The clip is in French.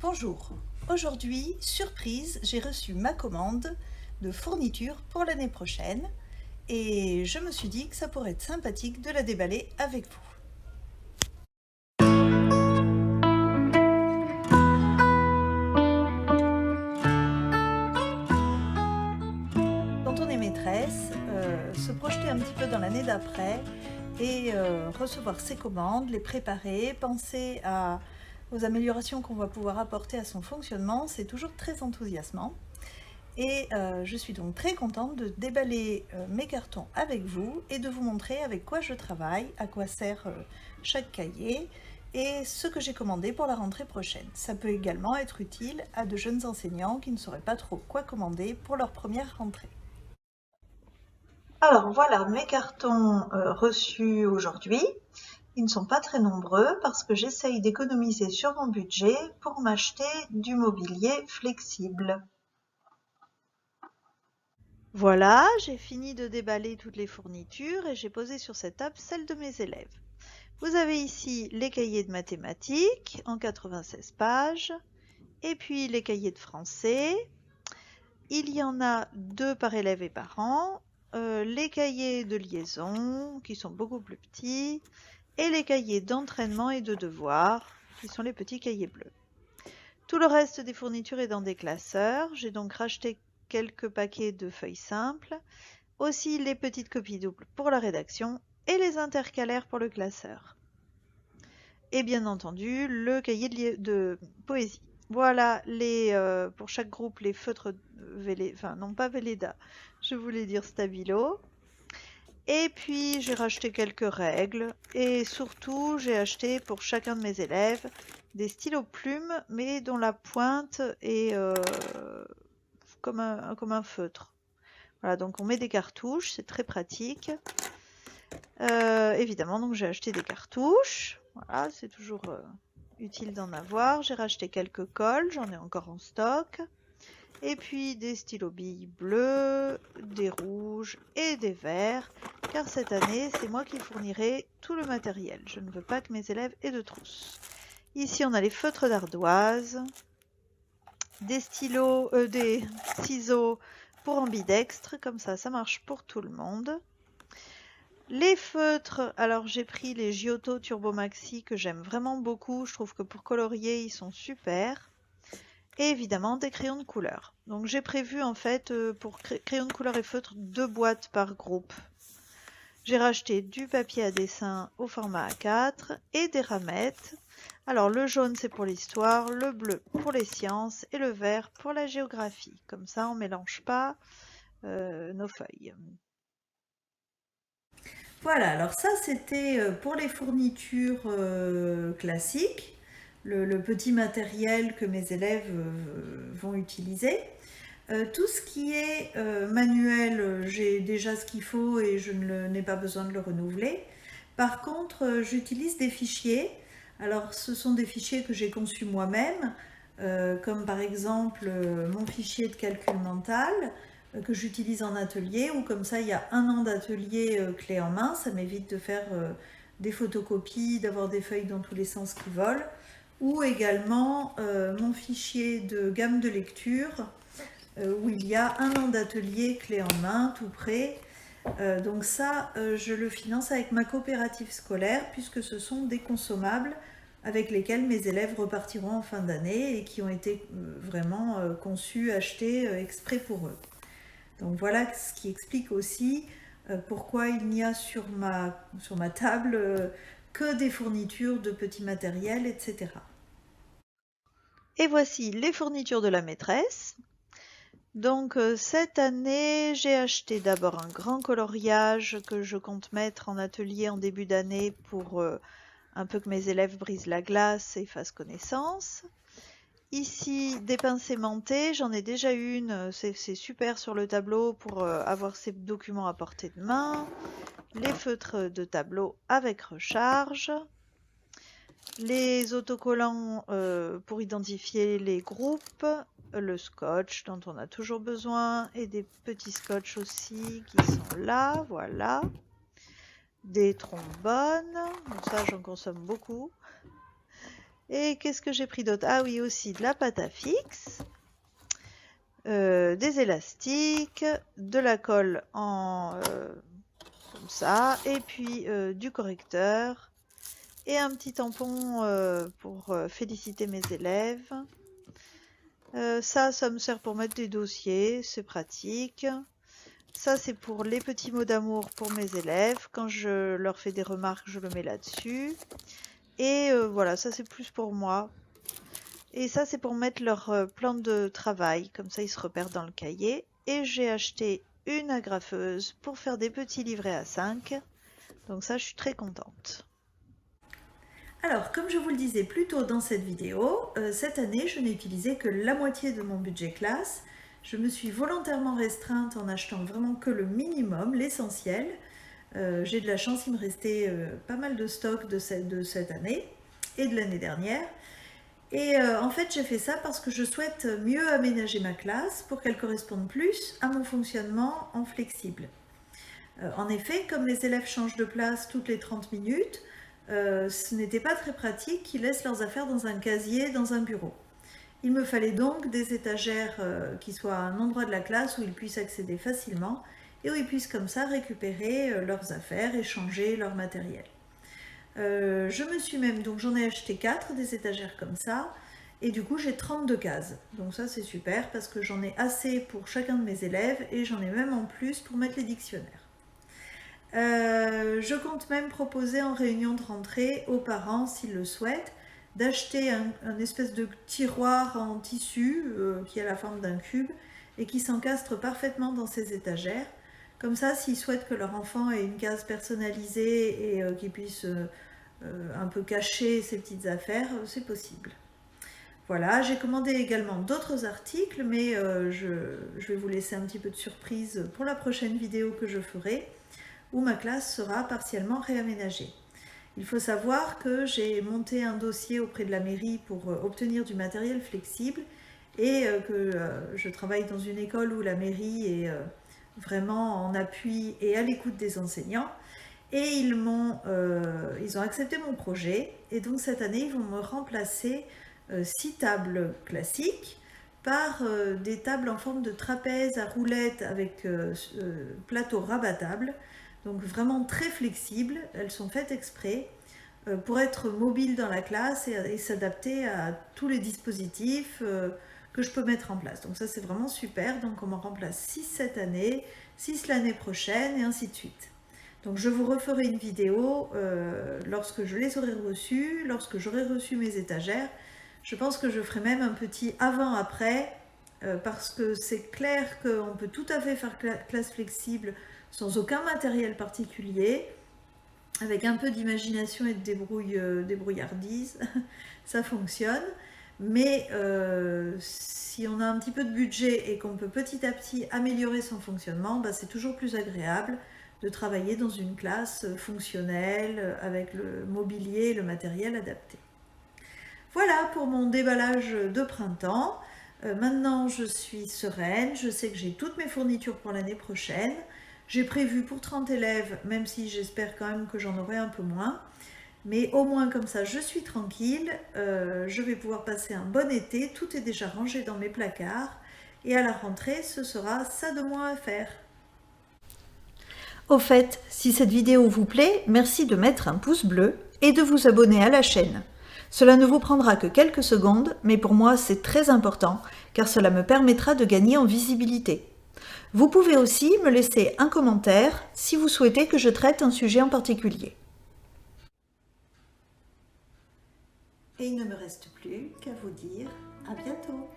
Bonjour, aujourd'hui, surprise, j'ai reçu ma commande de fourniture pour l'année prochaine et je me suis dit que ça pourrait être sympathique de la déballer avec vous. Quand on est maîtresse, se projeter un petit peu dans l'année d'après et recevoir ses commandes, les préparer, penser aux améliorations qu'on va pouvoir apporter à son fonctionnement, c'est toujours très enthousiasmant. Et je suis donc très contente de déballer mes cartons avec vous et de vous montrer avec quoi je travaille, à quoi sert chaque cahier et ce que j'ai commandé pour la rentrée prochaine. Ça peut également être utile à de jeunes enseignants qui ne sauraient pas trop quoi commander pour leur première rentrée. Alors voilà mes cartons reçus aujourd'hui. Ils ne sont pas très nombreux parce que j'essaye d'économiser sur mon budget pour m'acheter du mobilier flexible. Voilà, j'ai fini de déballer toutes les fournitures et j'ai posé sur cette table celles de mes élèves. Vous avez ici les cahiers de mathématiques en 96 pages et puis les cahiers de français. Il y en a 2 par élève et par an, les cahiers de liaison qui sont beaucoup plus petits et les cahiers d'entraînement et de devoirs qui sont les petits cahiers bleus. Tout le reste des fournitures est dans des classeurs. J'ai donc racheté quelques paquets de feuilles simples, aussi les petites copies doubles pour la rédaction et les intercalaires pour le classeur. Et bien entendu, le cahier de poésie. Voilà pour chaque groupe les feutres enfin non pas Velleda, je voulais dire Stabilo. Et puis j'ai racheté quelques règles et surtout j'ai acheté pour chacun de mes élèves des stylos plumes mais dont la pointe est comme un feutre. Voilà, donc on met des cartouches, c'est très pratique. Évidemment, donc j'ai acheté des cartouches. Voilà, c'est toujours utile d'en avoir. J'ai racheté quelques cols, j'en ai encore en stock. Et puis des stylos billes bleus, des rouges et des verts, car cette année, c'est moi qui fournirai tout le matériel. Je ne veux pas que mes élèves aient de trousse. Ici, on a les feutres d'ardoise, des ciseaux pour ambidextre, comme ça marche pour tout le monde. Les feutres, alors j'ai pris les Giotto Turbo Maxi que j'aime vraiment beaucoup, je trouve que pour colorier ils sont super. Et évidemment des crayons de couleur. Donc j'ai prévu en fait pour crayons de couleur et feutres 2 boîtes par groupe. J'ai racheté du papier à dessin au format A4 et des ramettes. Alors le jaune c'est pour l'histoire, le bleu pour les sciences et le vert pour la géographie. Comme ça on ne mélange pas nos feuilles. Voilà, alors ça c'était pour les fournitures classiques, le petit matériel que mes élèves vont utiliser. Tout ce qui est manuel, j'ai déjà ce qu'il faut et je n'ai pas besoin de le renouveler. Par contre, j'utilise des fichiers. Alors, ce sont des fichiers que j'ai conçus moi-même, comme par exemple mon fichier de calcul mental que j'utilise en atelier, ou comme ça, il y a 1 an d'atelier clé en main. Ça m'évite de faire des photocopies, d'avoir des feuilles dans tous les sens qui volent. Ou également mon fichier de gamme de lecture, où il y a 1 an d'atelier clé en main, tout prêt. Donc ça, je le finance avec ma coopérative scolaire, puisque ce sont des consommables avec lesquels mes élèves repartiront en fin d'année et qui ont été vraiment conçus, achetés exprès pour eux. Donc voilà ce qui explique aussi pourquoi il n'y a sur ma table que des fournitures de petits matériels, etc. Et voici les fournitures de la maîtresse. Donc cette année, j'ai acheté d'abord un grand coloriage que je compte mettre en atelier en début d'année pour un peu que mes élèves brisent la glace et fassent connaissance. Ici, des pinces aimantées, j'en ai déjà une, c'est super sur le tableau pour avoir ces documents à portée de main. Les feutres de tableau avec recharge. Les autocollants pour identifier les groupes, le scotch dont on a toujours besoin et des petits scotch aussi qui sont là, voilà. Des trombones, donc ça j'en consomme beaucoup. Et qu'est-ce que j'ai pris d'autre? Ah oui, aussi de la pâte à fixe, des élastiques, de la colle en comme ça, et puis du correcteur, et un petit tampon pour féliciter mes élèves. Ça me sert pour mettre des dossiers, c'est pratique. Ça, c'est pour les petits mots d'amour pour mes élèves. Quand je leur fais des remarques, je le mets là-dessus. Et voilà, ça c'est plus pour moi. Et ça, c'est pour mettre leur plan de travail. Comme ça, ils se repèrent dans le cahier. Et j'ai acheté une agrafeuse pour faire des petits livrets A5. Donc ça, je suis très contente. Alors, comme je vous le disais plus tôt dans cette vidéo, cette année, je n'ai utilisé que la moitié de mon budget classe. Je me suis volontairement restreinte en achetant vraiment que le minimum, l'essentiel. J'ai de la chance, il me restait pas mal de stock de cette année et de l'année dernière. Et en fait, j'ai fait ça parce que je souhaite mieux aménager ma classe pour qu'elle corresponde plus à mon fonctionnement en flexible. En effet, comme les élèves changent de place toutes les 30 minutes, ce n'était pas très pratique qu'ils laissent leurs affaires dans un casier, dans un bureau. Il me fallait donc des étagères qui soient à un endroit de la classe où ils puissent accéder facilement et où ils puissent comme ça récupérer leurs affaires et changer leur matériel. J'en ai acheté 4 des étagères comme ça, et du coup j'ai 32 cases. Donc ça c'est super parce que j'en ai assez pour chacun de mes élèves et j'en ai même en plus pour mettre les dictionnaires. Je compte même proposer en réunion de rentrée aux parents, s'ils le souhaitent, d'acheter un espèce de tiroir en tissu qui a la forme d'un cube et qui s'encastre parfaitement dans ces étagères. Comme ça, s'ils souhaitent que leur enfant ait une case personnalisée et qu'il puisse un peu cacher ses petites affaires, c'est possible. Voilà, j'ai commandé également d'autres articles, mais je vais vous laisser un petit peu de surprise pour la prochaine vidéo que je ferai, où ma classe sera partiellement réaménagée. Il faut savoir que j'ai monté un dossier auprès de la mairie pour obtenir du matériel flexible et que je travaille dans une école où la mairie est vraiment en appui et à l'écoute des enseignants. Et ils ont accepté mon projet et donc cette année ils vont me remplacer 6 tables classiques par des tables en forme de trapèze à roulettes avec plateau rabattable, donc vraiment très flexibles. Elles sont faites exprès pour être mobiles dans la classe et s'adapter à tous les dispositifs que je peux mettre en place. Donc ça c'est vraiment super, donc on m'en remplace 6 cette année, 6 l'année prochaine et ainsi de suite. Donc je vous referai une vidéo lorsque je les aurai reçus, lorsque j'aurai reçu mes étagères. Je pense que je ferai même un petit avant-après parce que c'est clair qu'on peut tout à fait faire classe flexible sans aucun matériel particulier, avec un peu d'imagination et de débrouillardise, ça fonctionne. Mais si on a un petit peu de budget et qu'on peut petit à petit améliorer son fonctionnement, c'est toujours plus agréable de travailler dans une classe fonctionnelle avec le mobilier et le matériel adapté. Voilà pour mon déballage de printemps. Maintenant je suis sereine, je sais que j'ai toutes mes fournitures pour l'année prochaine. J'ai prévu pour 30 élèves, même si j'espère quand même que j'en aurai un peu moins. Mais au moins comme ça, je suis tranquille, je vais pouvoir passer un bon été, tout est déjà rangé dans mes placards. Et à la rentrée, ce sera ça de moins à faire. Au fait, si cette vidéo vous plaît, merci de mettre un pouce bleu et de vous abonner à la chaîne. Cela ne vous prendra que quelques secondes, mais pour moi c'est très important, car cela me permettra de gagner en visibilité. Vous pouvez aussi me laisser un commentaire si vous souhaitez que je traite un sujet en particulier. Et il ne me reste plus qu'à vous dire à bientôt.